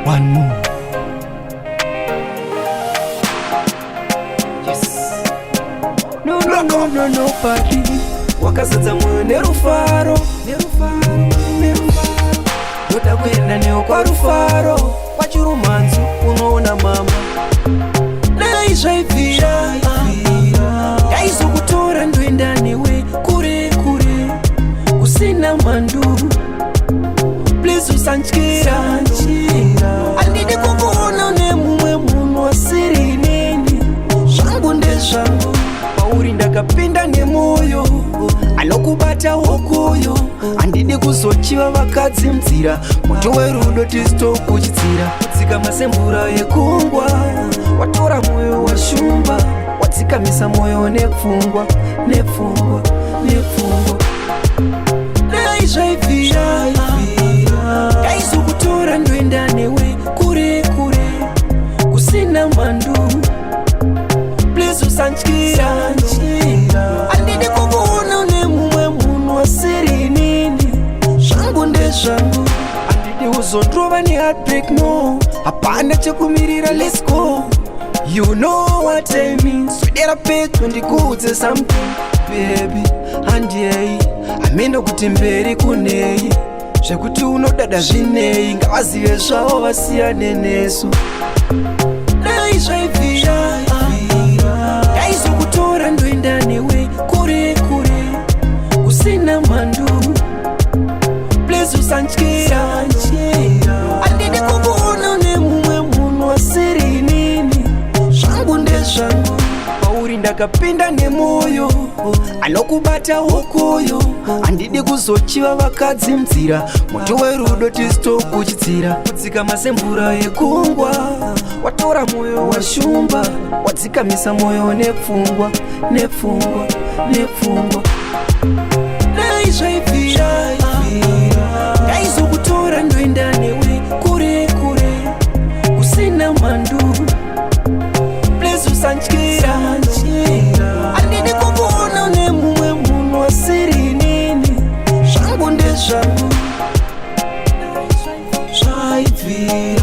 one more. No, nobody. Wakazadza moyo nerufaro, ndoda kuenda newo kwa rufaro, kwachirumanzu unoona mama. Dai zvaibvira, ndaizokutora ndoenda newe kure kure, usina mhandu. Please usandyira, handidi kukuona nemumwe munhu asiri inini. Zvangu ndezvangu, pauri ndakapinda nemoyo anokubata wokoyo. Handidi kuzochiva vakadzi nzira, moto werudo tisitokuchidzira. Wadzikama semvura yekungwa, watora moyo washumba, wadzikamisa moyo nepfungwa. Dai zvaibvira, ndaizokutora ndoenda newe kure kure, kusina mhandu. Please usandyira, handidi kukuona nemumwe munhu asiri inini. Zvangu ndezvangu, handidi uzondrova neheartbreak, no. Hapana chekumirira, let's go. You know what I mean. Swedera pedyo ndikuudze something baby. Handiyei amendo kuti mberi kunei, zvekuti unodada zvinei, ngavazive zvavo vasiyane nesu. Dai zvaibvira, ndaizokutora ndoenda newe kure kure, usina mhandu. Please usandyira, handidi kukuona nemumwe munhu asiri inini. Zvangu ndezvangu, pauri ndakapinda nemoyo anokubata wokoyo. Handidi kuzochiva vakadzi nzira, moto werudo tisitokuchidzira. Kudzikama semvura yekungwa, watora moyo washumba, wadzikamisa moyo nepfungwa. Dai zvaibvira, ndaizokutora ndoenda newe kure kure, usina mhandu. Please usandyira, handidi kukuona nemumwe munhu asiri inini. Zvangu ndezvangu, zvaibvira.